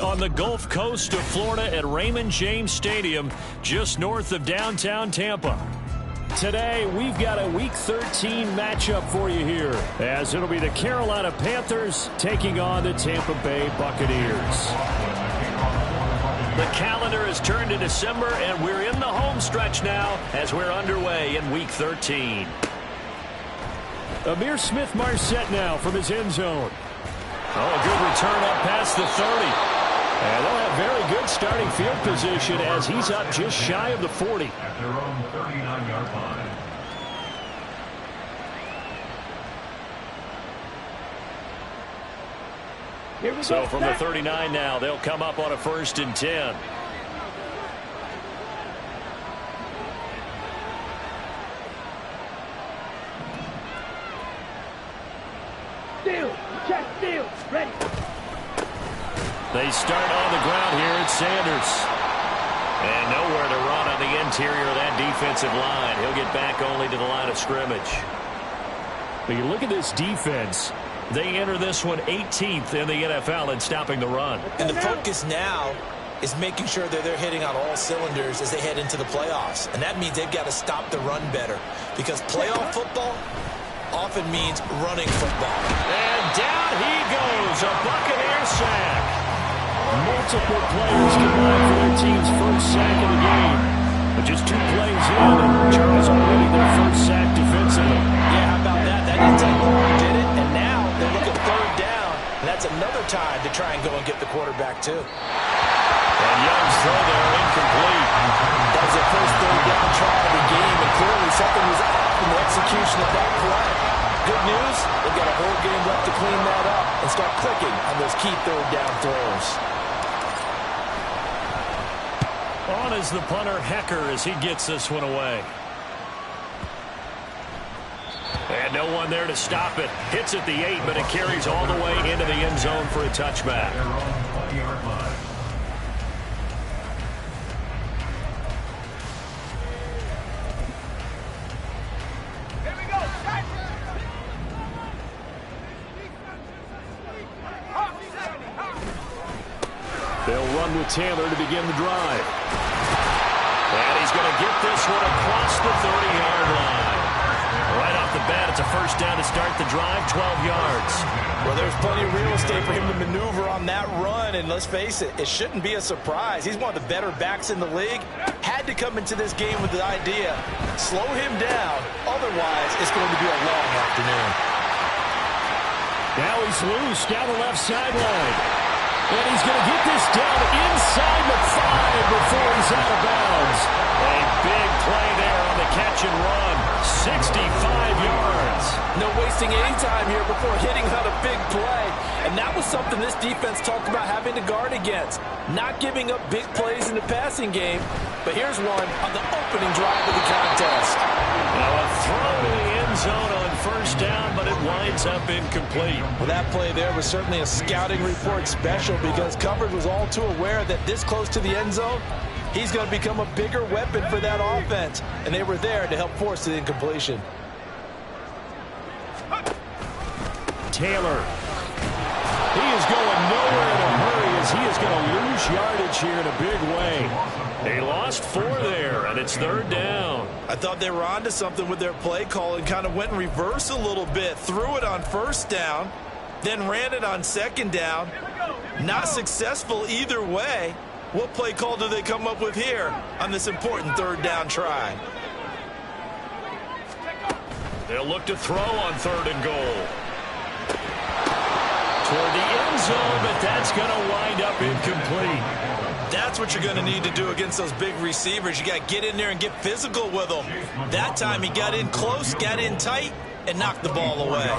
on the Gulf Coast of Florida at Raymond James Stadium, just north of downtown Tampa. Today, we've got a Week 13 matchup for you here, as it'll be the Carolina Panthers taking on the Tampa Bay Buccaneers. The calendar has turned to December, and we're in the home stretch now as we're underway in Week 13. Amir Smith-Marset now from his end zone. Oh, a good return up past the 30. And they'll have very good starting field position as he's up just shy of the 40. At their own 39-yard line. So from the 39 now, they'll come up on a 1st and 10. Steal, check, steal, ready. They start on the ground here at Sanders. And nowhere to run on the interior of that defensive line. He'll get back only to the line of scrimmage. But you look at this defense. They enter this one 18th in the NFL in stopping the run. And the focus now is making sure that they're hitting on all cylinders as they head into the playoffs. And that means they've got to stop the run better. Because playoff football often means running football. And down he goes. A Buccaneer sack. Multiple players combined for their team's first sack of the game. But just 2 plays in, and Charles already their first sack defensively. Yeah, how about that? That didn't take long, did it? And now they look at 3rd down, and that's another time to try and go and get the quarterback, too. And Young's throw there incomplete. That was the first 3rd down try of the game, and clearly something was off in the execution of that play. Good news, they've got a whole game left to clean that up and start clicking on those key 3rd down throws. On is the punter, Hecker, as he gets this one away. And no one there to stop it. Hits at the 8, but it carries all the way into the end zone for a touchback. Their own 20-yard line. Here we go, check. They'll run with Taylor to begin the drive. And he's going to get this one across the 30-yard line. Right off the bat, it's a 1st down to start the drive, 12 yards. Well, there's plenty of real estate for him to maneuver on that run, and let's face it, it shouldn't be a surprise. He's one of the better backs in the league. Had to come into this game with the idea, slow him down, otherwise it's going to be a long afternoon. Now he's loose down the left sideline. And he's going to get this down inside the 5 before he's out of bounds. A big play there on the catch and run. 65 yards. No wasting any time here before hitting on a big play. And that was something this defense talked about having to guard against. Not giving up big plays in the passing game. But here's one on the opening drive of the contest. Now a throw to the end zone on 1st down, but it winds up incomplete. Well, that play there was certainly a scouting report special because coverage was all too aware that this close to the end zone, he's going to become a bigger weapon for that offense. And they were there to help force the incompletion. Taylor. He is going nowhere in a hurry as he is going to lose yardage here in a big way. They lost 4 there, and it's 3rd down. I thought they were onto something with their play call and kind of went in reverse a little bit. Threw it on 1st down, then ran it on 2nd down. Not successful either way. What play call do they come up with here on this important 3rd down try? They'll look to throw on 3rd and goal. Toward the end zone, but that's going to wind up incomplete. That's what you're going to need to do against those big receivers. You got to get in there and get physical with them. That time he got in close, got in tight, and knocked the ball away.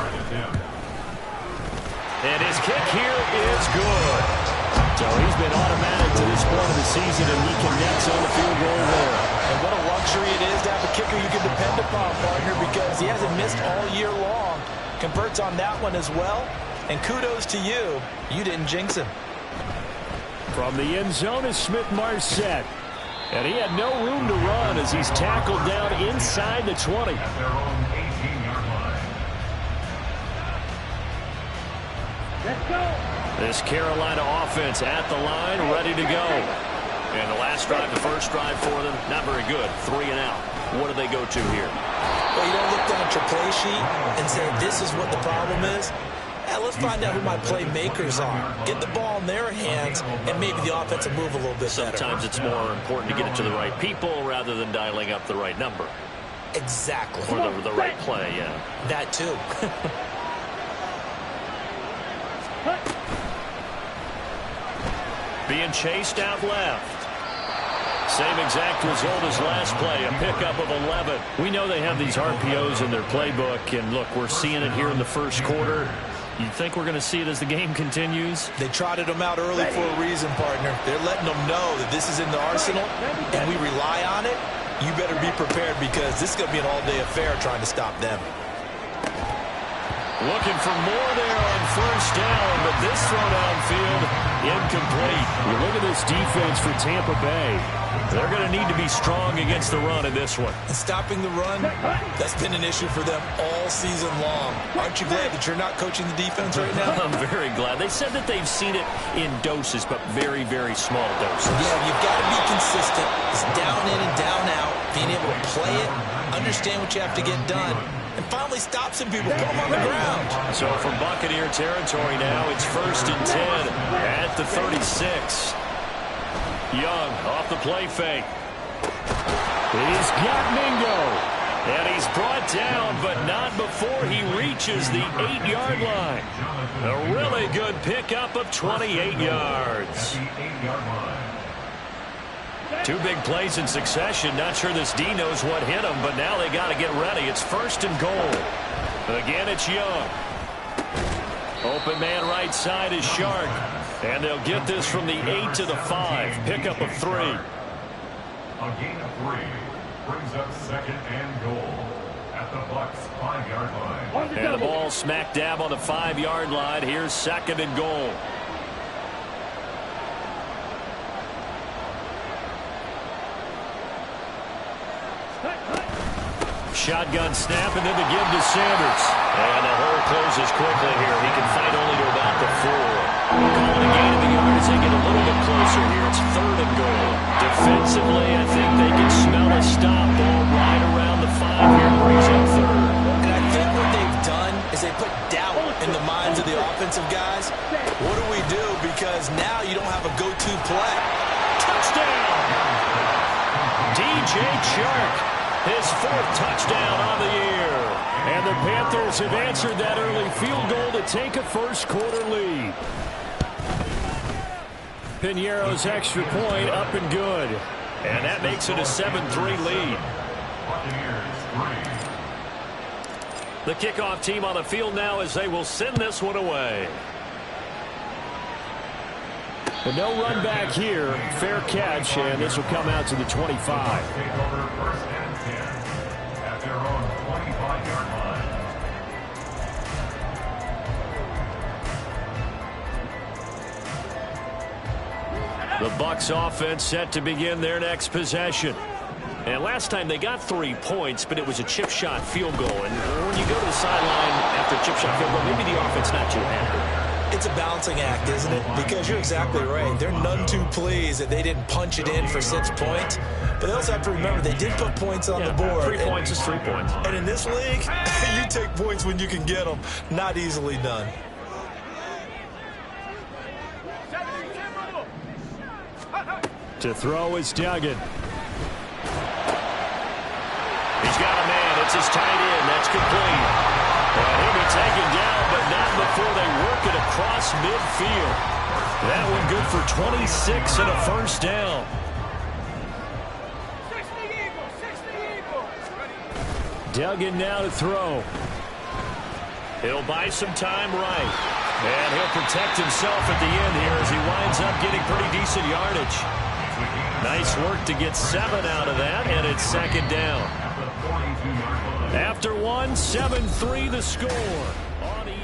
And his kick here is good. So he's been automatic to this point of the season, and he connects on the field goal there. And what a luxury it is to have a kicker you can depend upon, partner, because he hasn't missed all year long. Converts on that one as well. And kudos to you. You didn't jinx him. From the end zone is Smith-Marset. And he had no room to run as he's tackled down inside the 20. At their own 18-yard line. Let's go. This Carolina offense at the line, ready to go. And the last drive, the first drive for them, not very good. 3 and out. What do they go to here? Well, you don't look down at your play sheet and say, this is what the problem is. Yeah, let's find out who my playmakers are. Get the ball in their hands, and maybe the offense will move a little bit better. Sometimes it's more important to get it to the right people rather than dialing up the right number. Exactly. Or the right play, yeah. That too. Being chased out left. Same exact result as last play, a pickup of 11. We know they have these RPOs in their playbook, and look, we're seeing it here in the first quarter. You think we're going to see it as the game continues? They trotted them out early for a reason, partner. They're letting them know that this is in the arsenal, and we rely on it. You better be prepared because this is going to be an all-day affair trying to stop them. Looking for more there on first down, but this throw downfield, incomplete. You look at this defense for Tampa Bay. They're going to need to be strong against the run in this one. And stopping the run, that's been an issue for them all season long. Aren't you glad that you're not coaching the defense right now? I'm very glad. They said that they've seen it in doses, but very, very small doses. Yeah, you've got to be consistent. It's down in and down out, being able to play it, understand what you have to get done, and finally stop some people, put them on the ground. So from Buccaneer territory now, it's 1st and 10 at the 36. Young off the play fake. He's got Mingo. And he's brought down, but not before he reaches the 8-yard line. A really good pickup of 28 yards. 2 big plays in succession. Not sure this D knows what hit him, but now they got to get ready. It's 1st and goal. Again, it's Young. Open man right side is Shark. And they'll get this from the 8 to the 5. Pickup of 3. A gain of 3 brings up 2nd and goal at the Bucs 5-yard line. And the ball smack dab on the 5-yard line. Here's 2nd and goal. Shotgun snap and then the give to Sanders. And the hole closes quickly here. He can fight only to about the 4. Calling a gain of a yard as they get a little bit closer here. It's 3rd and goal. Defensively, I think they can smell a stop. Ball right around the 5 here. Brings up 3rd. And I think what they've done is they put doubt in the minds of the offensive guys. What do we do? Because now you don't have a go-to play. Touchdown! DJ Chark. His 4th touchdown on the year. And the Panthers have answered that early field goal to take a first quarter lead. Piñeiro's extra point up and good. And that makes it a 7-3 lead. The kickoff team on the field now as they will send this one away. And no run back here. Fair catch, and this will come out to the 25. At their own 25-yard line. The Bucs offense set to begin their next possession. And last time they got 3 points, but it was a chip shot field goal. And when you go to the sideline after a chip shot field goal, maybe the offense not too happy. It's a balancing act, isn't it? Because you're exactly right. They're none too pleased that they didn't punch it in for 6 points. But they also have to remember they did put points on the board. 3 points is 3 points. And in this league, you take points when you can get them. Not easily done. To throw is Duggan. He's got a man. It's his tight end. That's complete. And he'll be taken down, but not before they work it across midfield. That one good for 26 and a first down. Duggan now to throw. He'll buy some time right. And he'll protect himself at the end here as he winds up getting pretty decent yardage. Nice work to get 7 out of that, and it's 2nd down. After 1, 7-3 the score. On the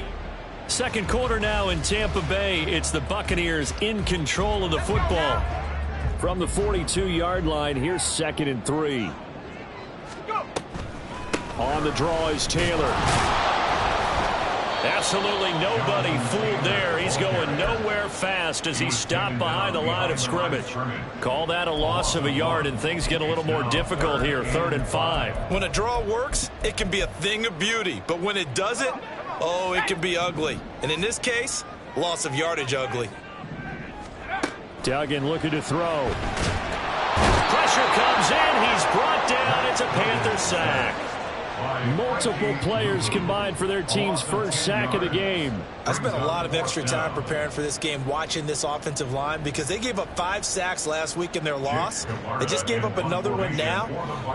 second quarter now in Tampa Bay, it's the Buccaneers in control of the football. From the 42-yard line, here's 2nd and 3. On the draw is Taylor. Absolutely nobody fooled there. He's going nowhere fast as he stopped behind the line of scrimmage. Call that a loss of a yard, and things get a little more difficult here, 3rd and 5. When a draw works, it can be a thing of beauty. But when it doesn't, oh, it can be ugly. And in this case, loss of yardage ugly. Duggan looking to throw. Pressure comes in. He's brought down. It's a Panther sack. Multiple players combined for their team's first sack of the game. I spent a lot of extra time preparing for this game watching this offensive line because they gave up 5 sacks last week in their loss. They just gave up another one now.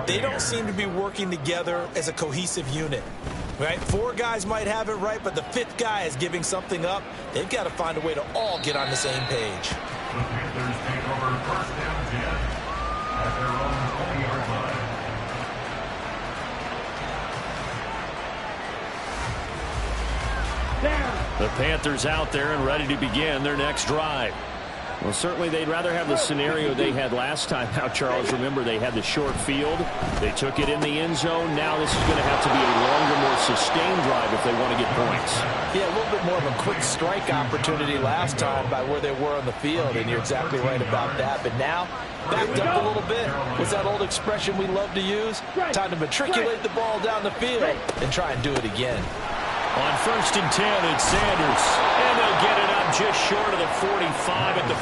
They don't seem to be working together as a cohesive unit. Right? 4 guys might have it right, but the 5th guy is giving something up. They've got to find a way to all get on the same page. The Panthers take over 1st down 10 at their own 20-yard line. The Panthers out there and ready to begin their next drive. Well, certainly they'd rather have the scenario they had last time out, Charles. Remember, they had the short field. They took it in the end zone. Now this is going to have to be a longer, more sustained drive if they want to get points. Yeah, a little bit more of a quick strike opportunity last time by where they were on the field, and you're exactly right about that. But now, backed up a little bit. What's that old expression we love to use? Time to matriculate the ball down the field and try and do it again. On 1st and 10, it's Sanders. And they'll get it up just short of the 45 at the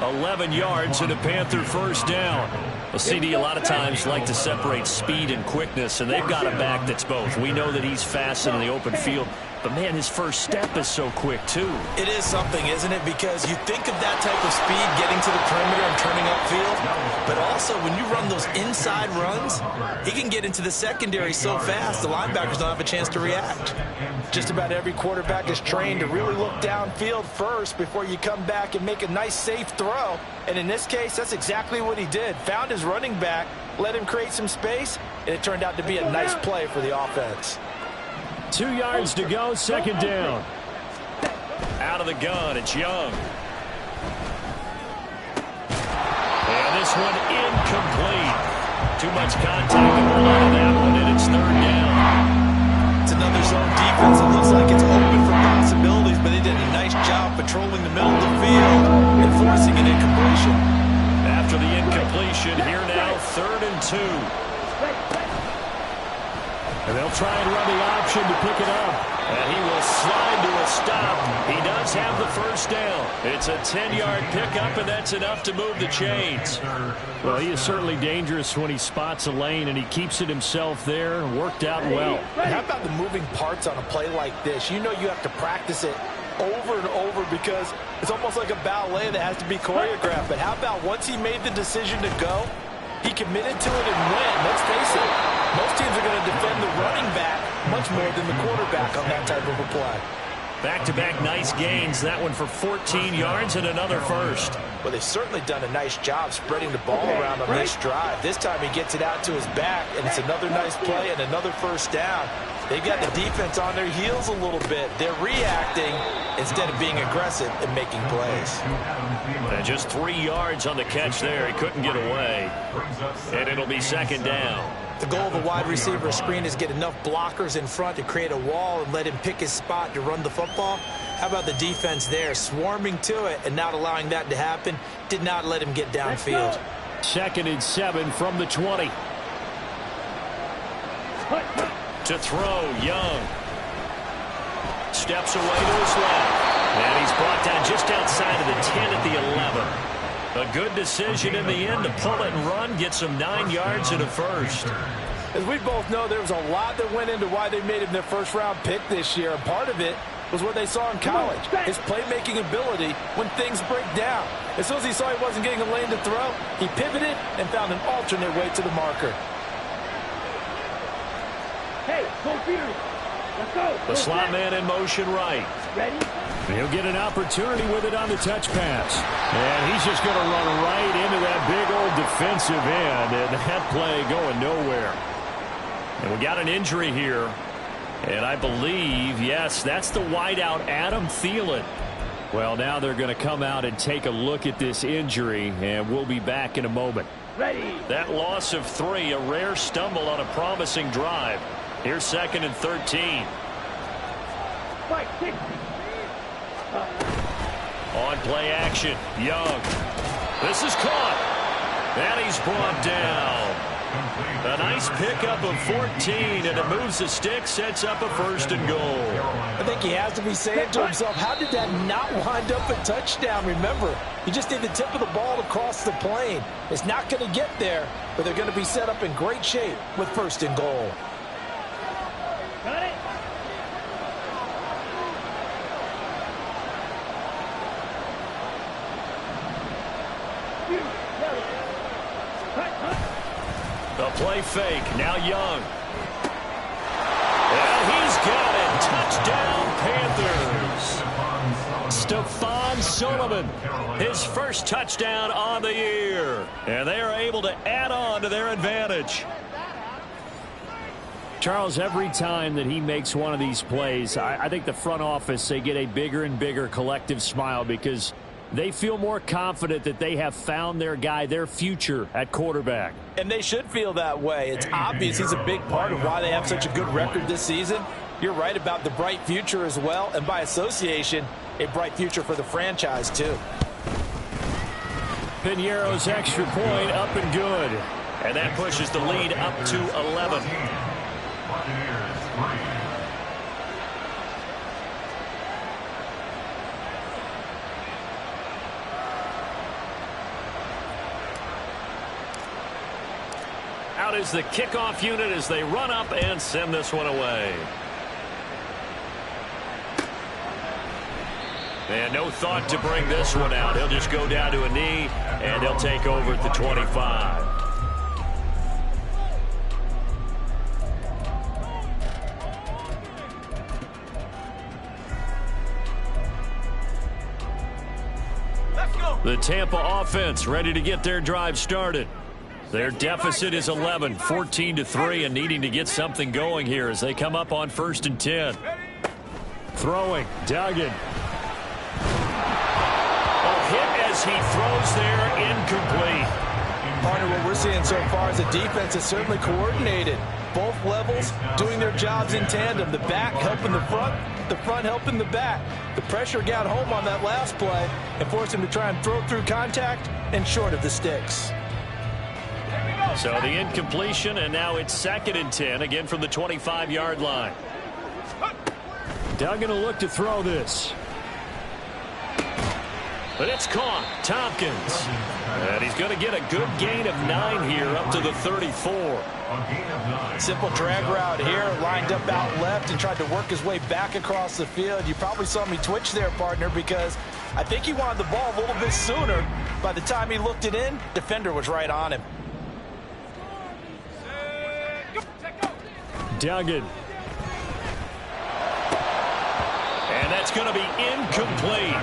44. 11 yards and a Panther first down. Well, CD a lot of times like to separate speed and quickness, and they've got a back that's both. We know that he's fast in the open field, but, man, his first step is so quick, too. It is something, isn't it? Because you think of that type of speed getting to the perimeter and turning upfield, but also when you run those inside runs, he can get into the secondary so fast the linebackers don't have a chance to react. Just about every quarterback is trained to really look downfield first before you come back and make a nice, safe throw. And in this case, that's exactly what he did. Found his running back, let him create some space, and it turned out to be a nice play for the offense. 2 yards to go, 2nd down. Out of the gun, it's Young. And this one incomplete. Too much contact on that one, and it's 3rd down. It's another zone defense. It looks like it's open for possibilities, but they did a nice job patrolling the middle of the field and forcing an incompletion. After the incompletion, here now, 3rd and 2. And they'll try and run the option to pick it up. And he will slide to a stop. He does have the first down. It's a 10-yard pickup, and that's enough to move the chains. Well, he is certainly dangerous when he spots a lane, and he keeps it himself there. Worked out well. How about the moving parts on a play like this? You know you have to practice it over and over because it's almost like a ballet that has to be choreographed. But how about once he made the decision to go, he committed to it and went. Let's face it, most teams are going to defend the running back much more than the quarterback on that type of a play. Back-to-back nice gains. That one for 14 yards and another first. Well, they've certainly done a nice job spreading the ball around on this drive. This time he gets it out to his back, and it's another nice play and another first down. They've got the defense on their heels a little bit. They're reacting instead of being aggressive and making plays. And just 3 yards on the catch there. He couldn't get away. And it'll be 2nd down. The goal of a wide receiver screen is get enough blockers in front to create a wall and let him pick his spot to run the football. How about the defense there, swarming to it and not allowing that to happen? Did not let him get downfield. 2nd and 7 from the 20. To throw, Young. Steps away to his left. And he's brought down just outside of the 10 at the 11. A good decision in the end to pull it and run, get some 9 yards and a first. As we both know, there was a lot that went into why they made him their first-round pick this year. And part of it was what they saw in college, his playmaking ability when things break down. As soon as he saw he wasn't getting a lane to throw, he pivoted and found an alternate way to the marker. Hey, go Beard. Let's go. The slot man in motion right. Ready? He'll get an opportunity with it on the touch pass. And he's just going to run right into that big old defensive end. And that play going nowhere. And we got an injury here. And I believe, yes, that's the wideout, Adam Thielen. Well, now they're going to come out and take a look at this injury. And we'll be back in a moment. Ready. That loss of 3, a rare stumble on a promising drive. Here's 2nd and 13. Fight, 60. On play action, Young. This is caught. And he's brought down. A nice pickup of 14, and it moves the stick, sets up a 1st and goal. I think he has to be saying to himself, how did that not wind up a touchdown? Remember, you just need the tip of the ball to cross the plane. It's not going to get there, but they're going to be set up in great shape with 1st and goal. Got it? The play fake, now Young. And he's got it. Touchdown, Panthers. Stephon Sullivan, his first touchdown on the year. And they are able to add on to their advantage. Charles, every time that he makes one of these plays, I think the front office, they get a bigger and bigger collective smile because they feel more confident that they have found their guy, their future at quarterback. And they should feel that way. It's obvious he's a big part of why they have such a good record this season. You're right about the bright future as well, and by association, a bright future for the franchise too. Piñeiro's extra point up and good. And that pushes the lead up to 11. Buccaneers 3. Out is the kickoff unit as they run up and send this one away. And no thought to bring this one out. He'll just go down to a knee, and he'll take over at the 25. The Tampa offense ready to get their drive started. Their deficit is 11, 14-3, and needing to get something going here as they come up on 1st and 10. Throwing, Duggan. A hit as he throws there, incomplete. Partner, what we're seeing so far is the defense is certainly coordinated. Both levels doing their jobs in tandem. The back helping the front helping the back. The pressure got home on that last play and forced him to try and throw through contact and short of the sticks. So the incompletion, and now it's 2nd and 10, again from the 25-yard line. Duggan will look to throw this. But it's caught. Tompkins. And he's going to get a good gain of 9 here up to the 34. Simple drag route here, lined up out left and tried to work his way back across the field. You probably saw me twitch there, partner, because I think he wanted the ball a little bit sooner. By the time he looked it in, defender was right on him. Duggan. And that's going to be incomplete.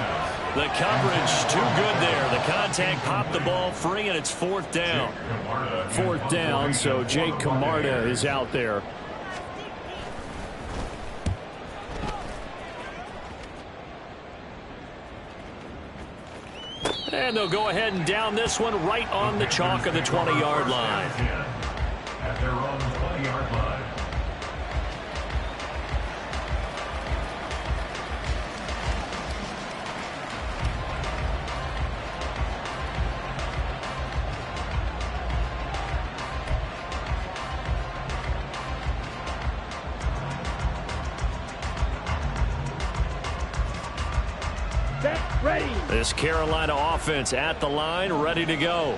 The coverage too good there. The contact popped the ball free, and it's 4th down. 4th down, so Jake Camarda is out there. And they'll go ahead and down this one right on the chalk of the 20-yard line. At their own 20-yard line. Ready. This Carolina offense at the line, ready to go.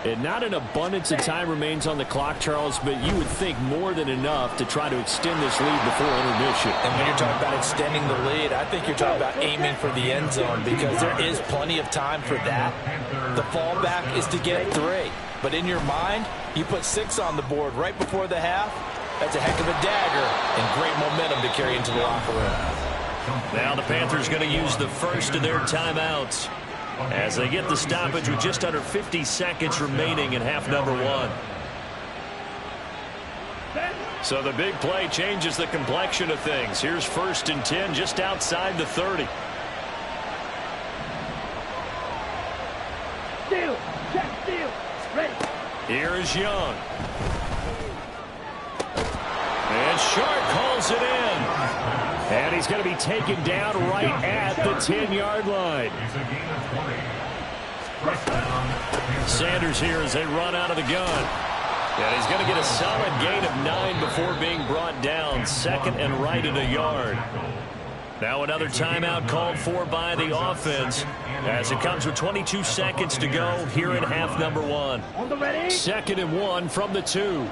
And not an abundance of time remains on the clock, Charles, but you would think more than enough to try to extend this lead before intermission. And when you're talking about extending the lead, I think you're talking about aiming for the end zone because there is plenty of time for that. The fallback is to get 3. But in your mind, you put 6 on the board right before the half. That's a heck of a dagger and great momentum to carry into the locker room. Now the Panthers going to use the first of their timeouts as they get the stoppage with just under 50 seconds remaining in half number 1. So the big play changes the complexion of things. Here's 1st and 10 just outside the 30. Steal. Check steal. Ready. Here is Young. And Sharp calls it in. And he's going to be taken down right at the 10-yard line. It's a gain of 20. First down. Sanders here as they run out of the gun. And he's going to get a solid gain of 9 before being brought down. Second and right at a yard. Now another timeout called for by the offense as it comes with 22 seconds to go here in half number 1. On the ready. 2nd and 1 from the 2.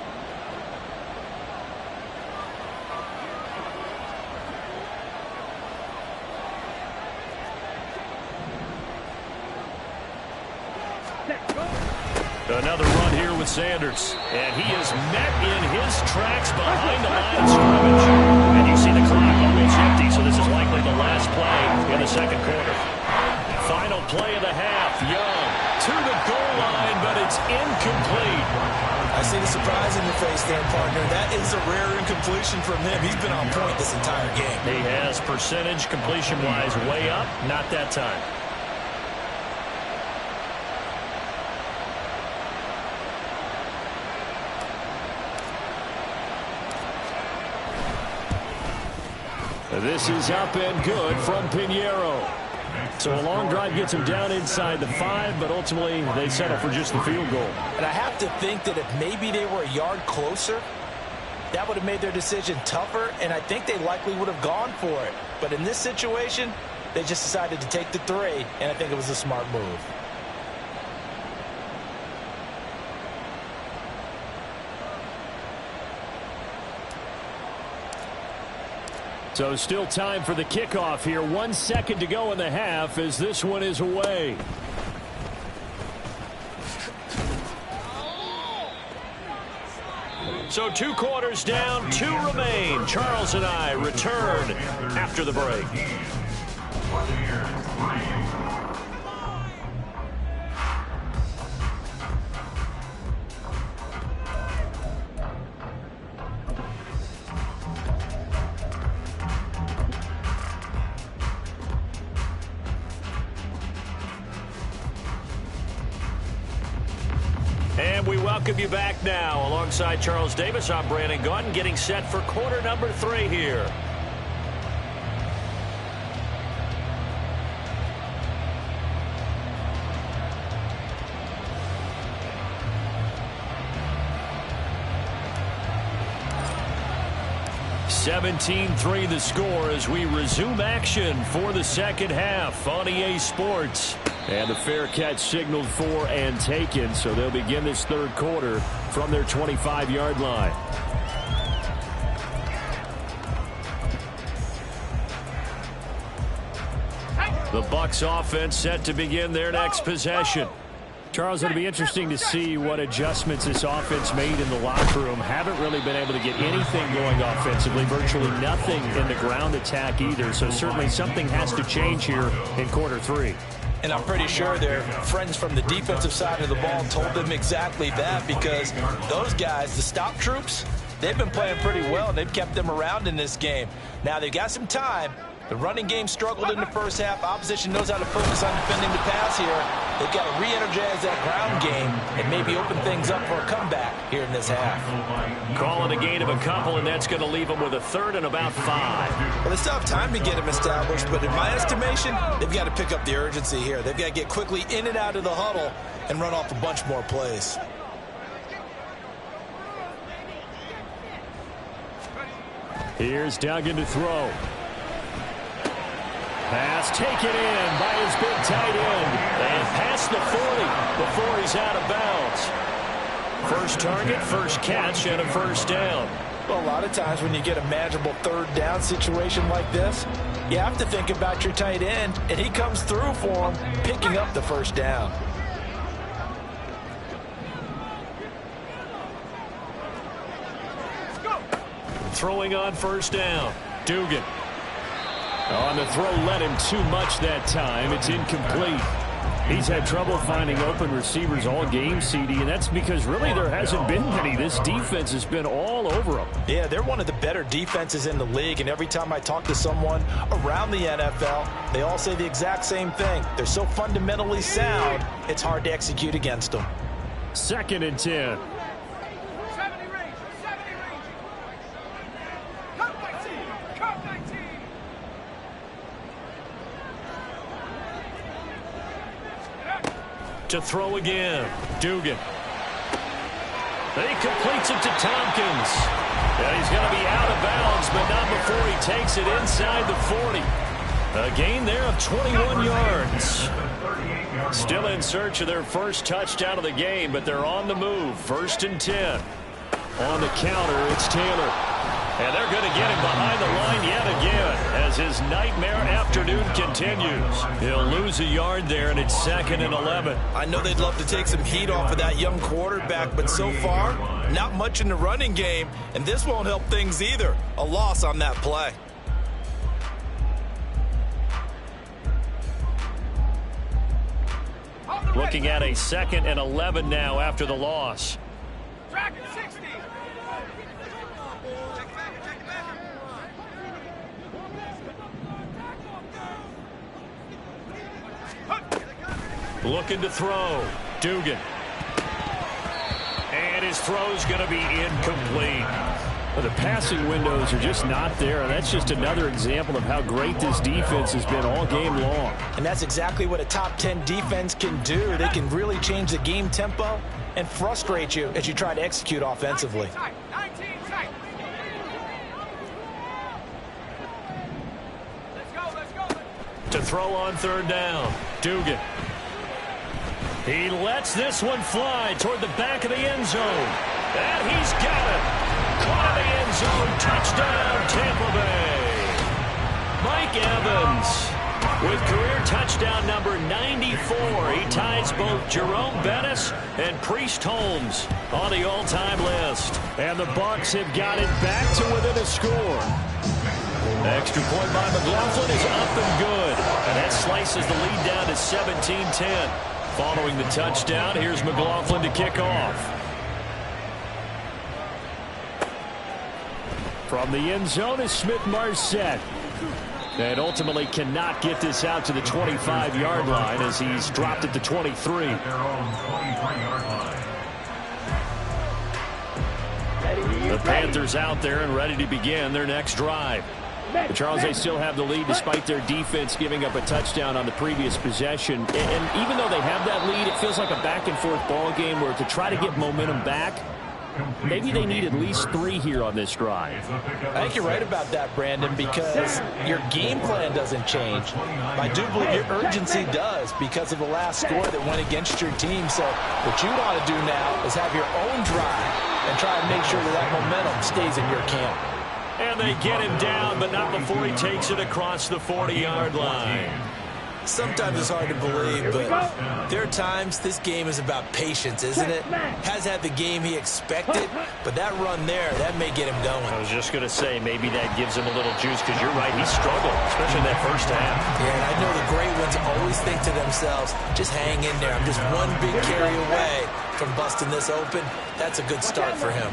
Another run here with Sanders. And he is met in his tracks behind the line of scrimmage. And you see the clock almost empty, so this is likely the last play in the second quarter. Final play of the half. Young to the goal line, but it's incomplete. I see the surprise in your face there, partner. That is a rare incompletion from him. He's been on point this entire game. He has percentage completion-wise way up. Not that time. This is up and good from Pinheiro. So a long drive gets him down inside the 5, but ultimately they settle for just the field goal. And I have to think that if maybe they were a yard closer, that would have made their decision tougher, and I think they likely would have gone for it. But in this situation, they just decided to take the 3, and I think it was a smart move. So still time for the kickoff here. 1 second to go in the half as this one is away. So 2 quarters down, 2 remain. Charles and I return after the break. And we welcome you back now. Alongside Charles Davis, I'm Brandon Gaudin, getting set for quarter number 3 here. (17-3) the score as we resume action for the second half on EA Sports. And the fair catch signaled for and taken, so they'll begin this third quarter from their 25-yard line. The Bucs offense set to begin their next possession. Charles, it'll be interesting to see what adjustments this offense made in the locker room. Haven't really been able to get anything going offensively, virtually nothing in the ground attack either, so certainly something has to change here in quarter 3. And I'm pretty sure their friends from the defensive side of the ball told them exactly that, because those guys, the stop troops, they've been playing pretty well, and they've kept them around in this game. Now, they've got some time. The running game struggled in the first half. Opposition knows how to focus on defending the pass here. They've got to re-energize that ground game and maybe open things up for a comeback here in this half. Calling a gain of a couple, and that's going to leave them with a 3rd and about 5. Well, they still have time to get him established, but in my estimation, they've got to pick up the urgency here. They've got to get quickly in and out of the huddle and run off a bunch more plays. Here's Duggan to throw. Pass taken in by his big tight end. And past the 40 before he's out of bounds. First target, first catch, and a first down. Well, a lot of times when you get a manageable 3rd down situation like this, you have to think about your tight end, and he comes through for him, picking up the first down. Throwing on first down. Dugan. On the throw, led him too much that time. It's incomplete. He's had trouble finding open receivers all game, CD, and that's because really there hasn't been many. This defense has been all over them. Yeah, they're one of the better defenses in the league, and every time I talk to someone around the NFL, they all say the exact same thing. They're so fundamentally sound, it's hard to execute against them. 2nd and 10. To throw again. Dugan. He completes it to Tompkins. And he's going to be out of bounds, but not before he takes it inside the 40. A gain there of 21 yards. Still in search of their first touchdown of the game, but they're on the move. 1st and 10. On the counter, it's Taylor. And they're going to get him behind the line yet again as his nightmare afternoon continues. He'll lose a yard there, and it's 2nd and 11. I know they'd love to take some heat off of that young quarterback, but so far, not much in the running game, and this won't help things either. A loss on that play. Looking at a 2nd and 11 now after the loss. Track it, 60. Looking to throw. Dugan. And his throw's going to be incomplete. Well, the passing windows are just not there. That's just another example of how great this defense has been all game long. And that's exactly what a top 10 defense can do. They can really change the game tempo and frustrate you as you try to execute offensively. 19 tight. Let's go. To throw on 3rd down. Dugan. He lets this one fly toward the back of the end zone. And he's got it. Caught in the end zone. Touchdown, Tampa Bay. Mike Evans with career touchdown number 94. He ties both Jerome Bettis and Priest Holmes on the all-time list. And the Bucs have got it back to within a score. Extra point by McLaughlin is up and good. And that slices the lead down to 17-10. Following the touchdown, here's McLaughlin to kick off. From the end zone is Smith-Marset. And ultimately cannot get this out to the 25-yard line as he's dropped it to 23. The Panthers out there and ready to begin their next drive. But Charles, they still have the lead despite their defense giving up a touchdown on the previous possession. And even though they have that lead, it feels like a back-and-forth ball game where to try to get momentum back, maybe they need at least 3 here on this drive. I think you're right about that, Brandon, because your game plan doesn't change. I do believe your urgency does because of the last score that went against your team. So what you want to do now is have your own drive and try and make sure that momentum stays in your camp. And they get him down, but not before he takes it across the 40-yard line. Sometimes it's hard to believe, but there are times this game is about patience, isn't it? Has had the game he expected, but that run there, that may get him going. I was just going to say, maybe that gives him a little juice, because you're right, he struggled, especially in that first half. Yeah, and I know the great ones always think to themselves, just hang in there. I'm just one big carry away from busting this open. That's a good start for him.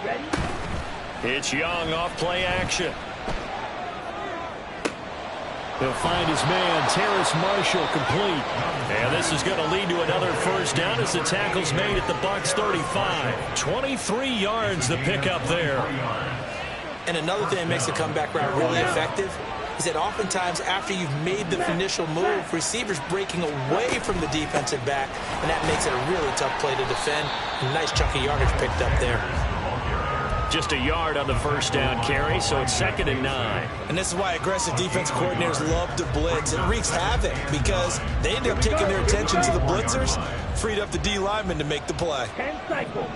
Ready? It's Young off play action. He'll find his man, Terrace Marshall, complete. And this is going to lead to another first down as the tackle's made at the Bucs 35. 23 yards the pickup there. And another thing that makes the comeback route really effective is that oftentimes after you've made the initial move, receivers breaking away from the defensive back, and that makes it a really tough play to defend. A nice chunk of yardage picked up there. Just a yard on the first down carry, so it's 2nd and 9. And this is why aggressive defense coordinators love to blitz. It wreaks havoc because they end up taking their attention to the blitzers, freed up the D lineman to make the play. 10 cycles.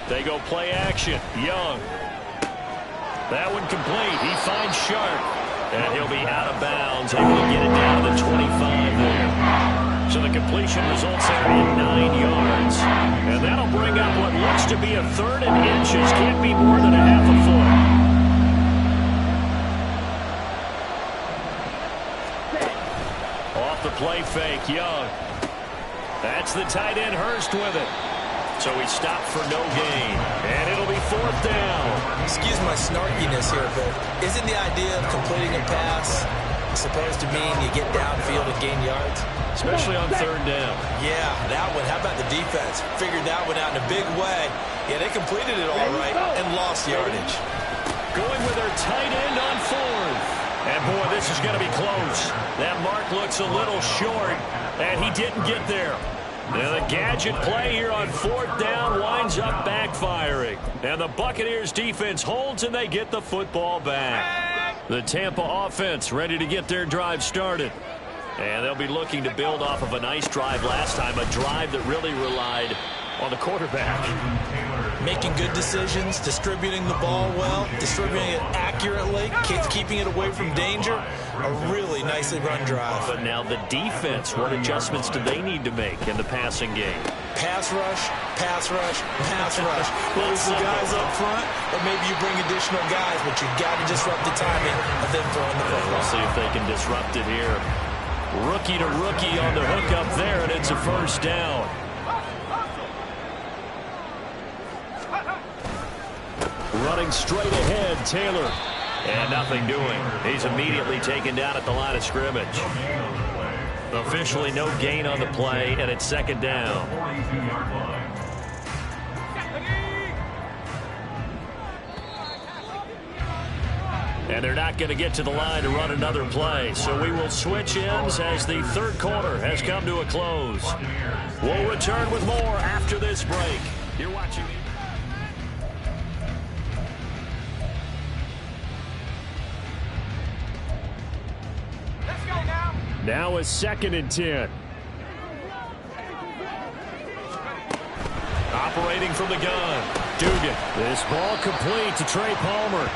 They go play action. Young. That one complete. He finds Sharp. And he'll be out of bounds, able to get it down to the 25 there. So the completion results there in 9 yards. And that'll bring up what looks to be a 3rd and inches. Can't be more than a half a foot. Off the play fake, Young. That's the tight end, Hurst, with it. So he stopped for no gain. And it'll be 4th down. Excuse my snarkiness here, but isn't the idea of completing a pass supposed to mean you get downfield and gain yards? Especially on 3rd down. Yeah, that one. How about the defense? Figured that one out in a big way. Yeah, they completed it all right and lost yardage. Going with their tight end on 4th. And boy, this is is going to be close. That mark looks a little short, and he didn't get there. Now the gadget play here on 4th down winds up backfiring. And the Buccaneers defense holds, and they get the football back. The Tampa offense ready to get their drive started. And they'll be looking to build off of a nice drive last time, a drive that really relied on the quarterback. Making good decisions, distributing the ball well, distributing it accurately, keeping it away from danger. A really nicely run drive. But now the defense, what adjustments do they need to make in the passing game? Pass rush, pass rush, pass rush. Whether it's the guys up front or maybe you bring additional guys, but you've got to disrupt the timing of them throwing the football. We'll see if they can disrupt it here. Rookie to rookie on the hook up there, and it's a 1st down. Running straight ahead, Taylor. And nothing doing. He's immediately taken down at the line of scrimmage. Officially no gain on the play, and it's 2nd down. And they're not going to get to the line to run another play. So we will switch ends as the 3rd quarter has come to a close. We'll return with more after this break. You're watching me. Now is 2nd and 10. Operating from the gun. Dugan. This ball complete to Trey Palmer.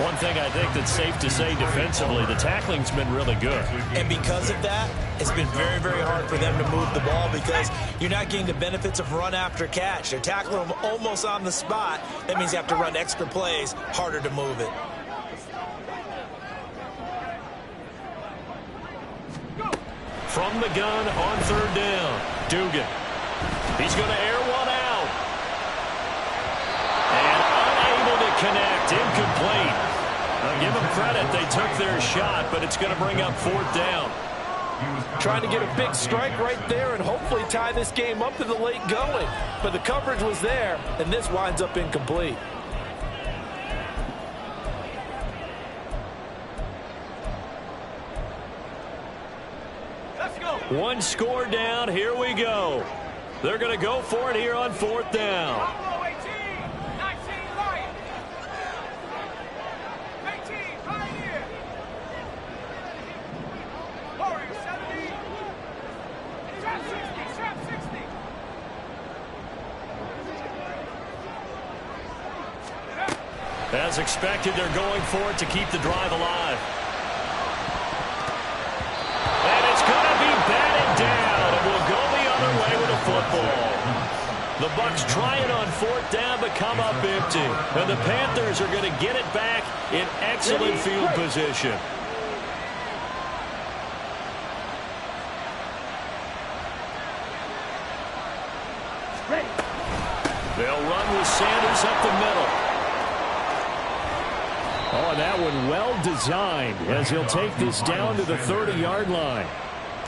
One thing I think that's safe to say defensively, the tackling's been really good. And because of that, it's been very, very hard for them to move the ball because you're not getting the benefits of run after catch. They're tackling them almost on the spot. That means you have to run extra plays, harder to move it. From the gun on 3rd down. Dugan. He's going to air one out. And unable to connect. Incomplete. Now give them credit. They took their shot, but it's going to bring up 4th down. Trying to get a big strike right there and hopefully tie this game up in the late going. But the coverage was there, and this winds up incomplete. One score down. Here we go. They're going to go for it here on 4th down. As expected, they're going for it to keep the drive alive. And it's going to be batted down, and we'll go the other way with a football. The Bucs try it on 4th down, but come up empty. And the Panthers are going to get it back in excellent field position. They'll run with Sanders up the middle. Oh, and that one well designed as he'll take this down to the 30-yard line.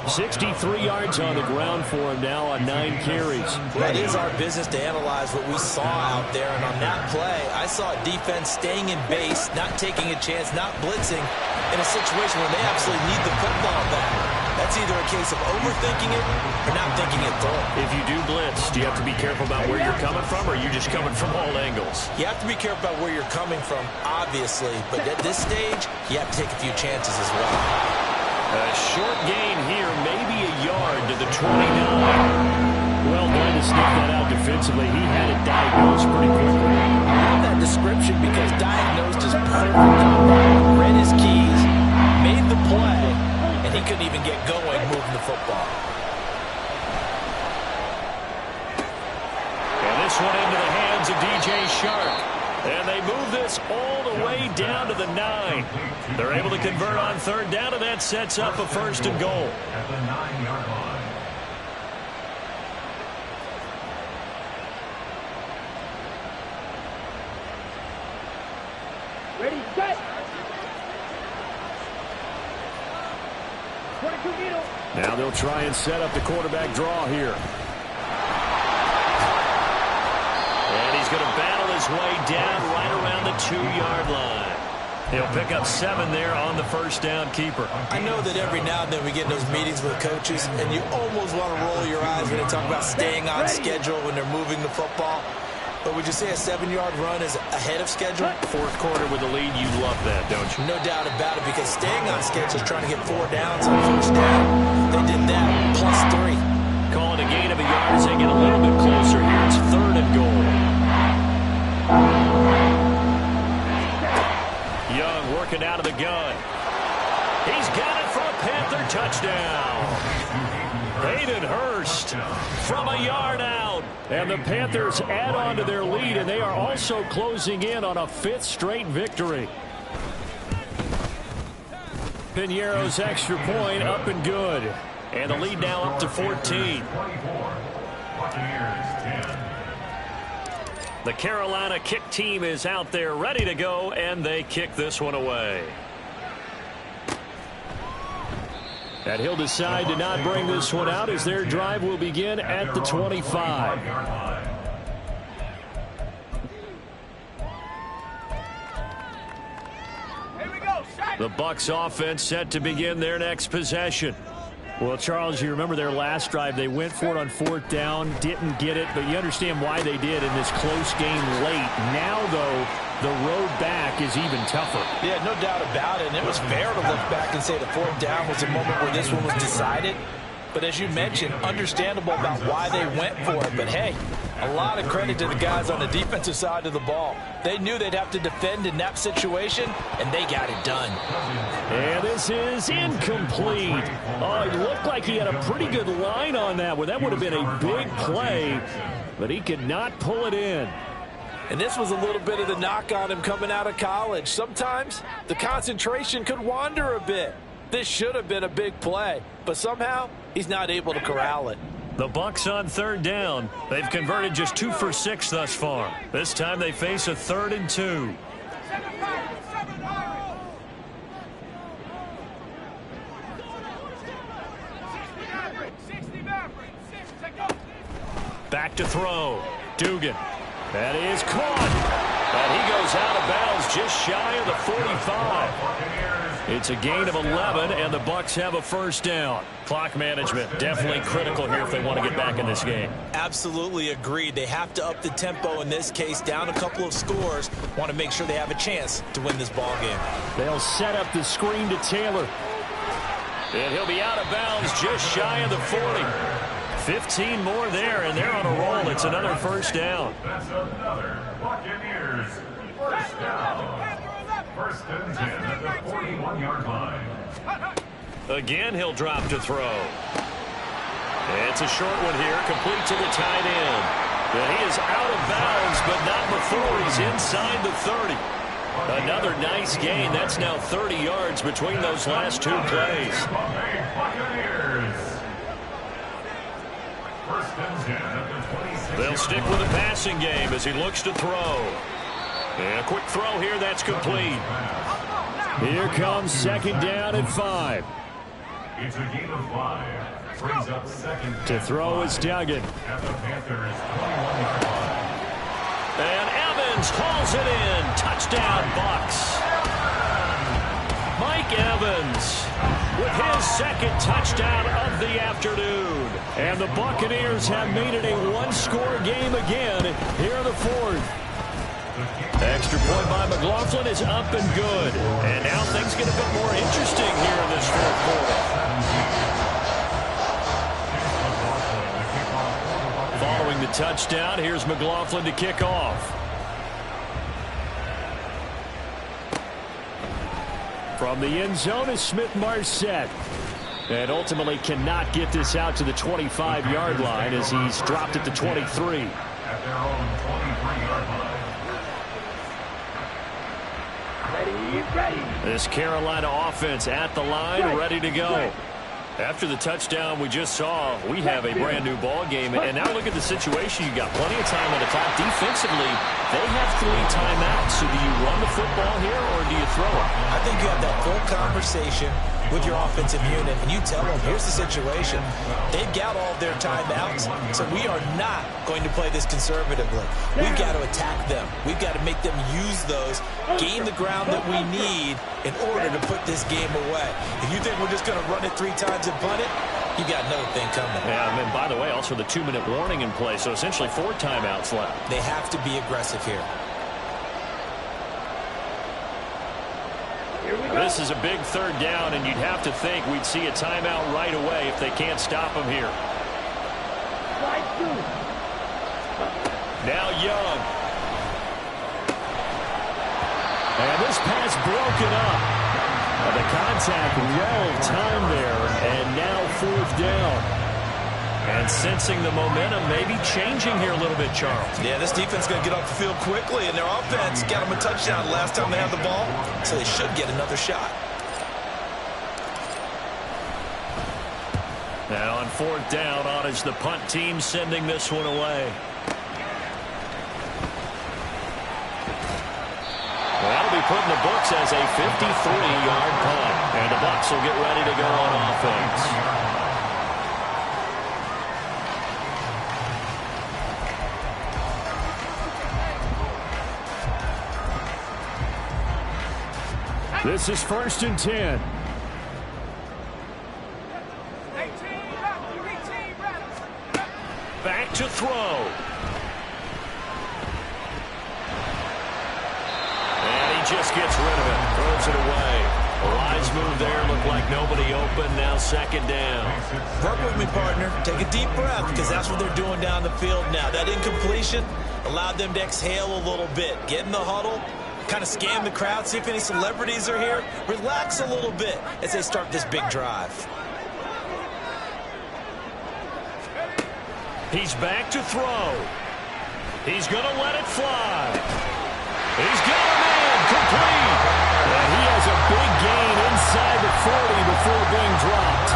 63 yards on the ground for him now on 9 carries. Well, it is our business to analyze what we saw out there, and on that play, I saw defense staying in base, not taking a chance, not blitzing in a situation where they absolutely need the football back. That's either a case of overthinking it or not thinking it through. If you do blitz, do you have to be careful about where you're coming from, or are you just coming from all angles? You have to be careful about where you're coming from, obviously, but at this stage, you have to take a few chances as well. A short gain here, maybe a yard to the 29. Well done to sniff that out defensively. He had it diagnosed pretty quickly. I love that description because diagnosed is perfect. Read his keys, made the play, and he couldn't even get going moving the football. And this one into the hands of DJ Shark. And they move this all the way down to the 9. They're able to convert on 3rd down, and that sets up a 1st and goal. At the 9-yard line. Ready, set. 22 needle. Now they'll try and set up the quarterback draw here. And he's going to battle his way down right around the 2-yard line. He'll pick up 7 there on the first down keeper. I know that every now and then we get in those meetings with coaches, and you almost want to roll your eyes when they talk about staying on schedule when they're moving the football. But would you say a 7-yard run is ahead of schedule? Fourth quarter with the lead, you love that, don't you? No doubt about it, because staying on schedule is trying to get 4 downs on first down. They did that, plus 3. Calling a gain of a yard as they get a little bit closer here. It's 3rd and goal. Young working out of the gun. He's got it for a Panther touchdown. Hayden Hurst from a yard out. And the Panthers add on to their lead, and they are also closing in on a 5th straight victory. Piñeiro's extra point up and good. And the lead now up to 14. The Carolina kick team is out there ready to go, and they kick this one away. And he'll decide to not bring this one out as their drive will begin at the 25. The Bucs offense set to begin their next possession. Well, Charles, you remember their last drive. They went for it on 4th down, didn't get it, but you understand why they did in this close game late. Now, though, the road back is even tougher. Yeah, no doubt about it. And it was fair to look back and say the 4th down was a moment where this one was decided. But as you mentioned, understandable about why they went for it. But, hey, a lot of credit to the guys on the defensive side of the ball. They knew they'd have to defend in that situation, and they got it done. And this is incomplete. Oh, it looked like he had a pretty good line on that one. That would have been a big play, but he could not pull it in. And this was a little bit of the knock on him coming out of college. Sometimes the concentration could wander a bit. This should have been a big play, but somehow he's not able to corral it. The Bucs on 3rd down. They've converted just 2 for 6 thus far. This time they face a 3rd and 2. Back to throw. Dugan. That is caught. And he goes out of bounds just shy of the 45. It's a gain of 11, and the Bucs have a first down. Clock management definitely critical here if they want to get back in this game. Absolutely agreed. They have to up the tempo in this case, down a couple of scores. Want to make sure they have a chance to win this ball game. They'll set up the screen to Taylor. And he'll be out of bounds just shy of the 40. 15 more there, and they're on a roll. It's another first down. That's another Buccaneers first down. 1st and 10 at the 41-yard line. Again, he'll drop to throw. It's a short one here, complete to the tight end. And he is out of bounds, but not before he's inside the 30. Another nice gain. That's now 30 yards between those last 2 plays. Buccaneers. 1st and 10 at the 26. They'll stick with the passing game as he looks to throw. And a quick throw here, that's complete. Here comes 2nd down at 5. It's a gain of 5. Brings up 2nd. To throw is Duggan. At the Panthers' 21-yard line. And Evans hauls it in. Touchdown, Bucs. Mike Evans with his 2nd touchdown of the afternoon. And the Buccaneers have made it a 1-score game again here in the 4th. Extra point by McLaughlin is up and good. And now things get a bit more interesting here in this 4th quarter. Following the touchdown, here's McLaughlin to kick off. From the end zone is Smith-Marset. And ultimately cannot get this out to the 25-yard line as he's dropped at the 23. At their own 23-yard line. Ready. This Carolina offense at the line, ready to go. After the touchdown we just saw, we have a brand new ball game. And now look at the situation. You got plenty of time on the clock. Defensively, they have 3 timeouts. So do you run the football here or do you throw it? I think you have that full conversation with your offensive unit, and you tell them, here's the situation. They've got all their timeouts, so we are not going to play this conservatively. We've got to attack them. We've got to make them use those, gain the ground that we need in order to put this game away. If you think we're just going to run it 3 times and punt it, you got another thing coming. Yeah, and by the way, also the 2-minute warning in play, so essentially 4 timeouts left. They have to be aggressive here. This is a big 3rd down, and you'd have to think we'd see a timeout right away if they can't stop him here. Now Young. And this pass broken up. The contact well timed there, and now 4th down. And sensing the momentum maybe changing here a little bit, Charles. Yeah, this defense is going to get off the field quickly, and their offense got them a touchdown last time they had the ball, so they should get another shot. Now on 4th down, on is the punt team sending this one away. Well, that'll be put in the books as a 53-yard punt, and the Bucs will get ready to go on offense. This is 1st and 10. Back to throw. And he just gets rid of it. Throws it away. A wise move there. Looked like nobody open. Now 2nd down. Work with me, partner. Take a deep breath, because that's what they're doing down the field now. That incompletion allowed them to exhale a little bit. Get in the huddle. Kind of scan the crowd, see if any celebrities are here. Relax a little bit as they start this big drive. He's back to throw. He's going to let it fly. He's got him in, complete. And he has a big gain inside the 40 before being dropped.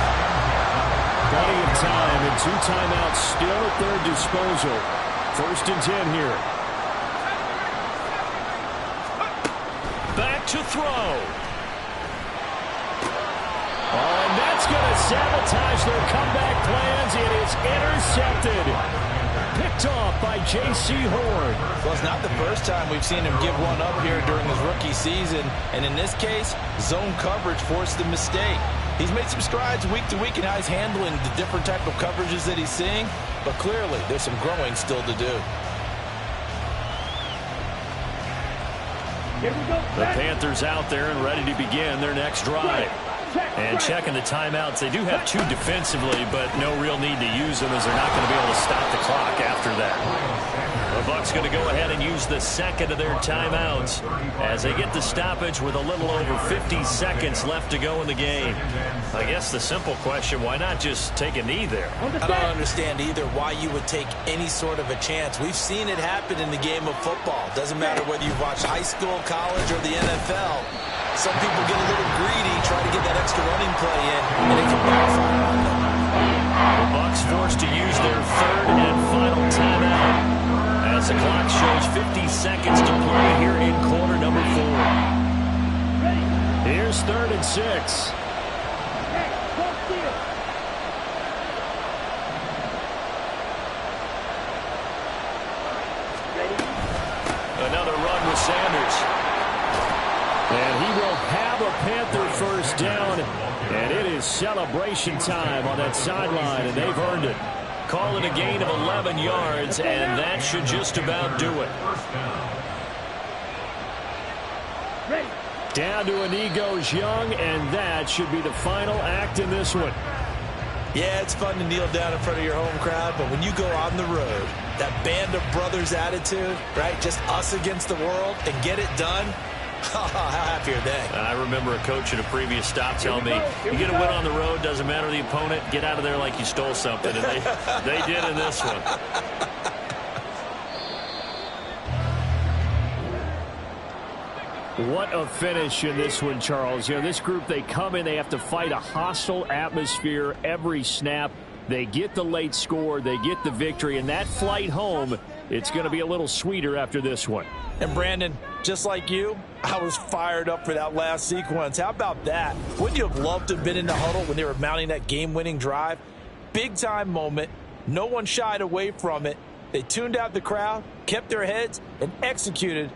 Plenty of time and 2 timeouts still at their disposal. 1st and 10 here. Back to throw. Oh, and that's going to sabotage their comeback plans. It is intercepted. Picked off by J.C. Horn. Well, it's not the first time we've seen him give one up here during his rookie season. And in this case, zone coverage forced the mistake. He's made some strides week to week in how he's handling the different type of coverages that he's seeing. But clearly, there's some growing still to do. The Panthers out there and ready to begin their next drive. And checking the timeouts. They do have 2 defensively, but no real need to use them as they're not going to be able to stop the clock after that. The Bucs going to go ahead and use the 2nd of their timeouts as they get the stoppage with a little over 50 seconds left to go in the game. I guess the simple question, why not just take a knee there? I don't understand either why you would take any sort of a chance. We've seen it happen in the game of football. Doesn't matter whether you've watched high school, college, or the NFL. Some people get a little greedy, try to get that extra running play in, and it can backfire on them. The Bucs forced to use their 3rd and final timeout as the clock shows 50 seconds to play here in quarter number 4. Here's 3rd and 6. Another run with Sanders. And he will have a Panther 1st down, and it is celebration time on that sideline, and they've earned it. Call it a gain of 11 yards, and that should just about do it. Down to a knee goes Young, and that should be the final act in this one. Yeah, it's fun to kneel down in front of your home crowd, but when you go on the road, that band of brothers attitude, right, just us against the world, and get it done, how happy are they? I remember a coach at a previous stop telling me, you get a win on the road, doesn't matter the opponent, get out of there like you stole something. And they did in this one. What a finish in this one, Charles. You know, this group, they come in, they have to fight a hostile atmosphere every snap. They get the late score, they get the victory, and that flight home It's going to be a little sweeter after this one. And Brandon, just like you, I was fired up for that last sequence. How about that? Wouldn't you have loved to have been in the huddle when they were mounting that game-winning drive? Big-time moment. No one shied away from it. They tuned out the crowd, kept their heads, and executed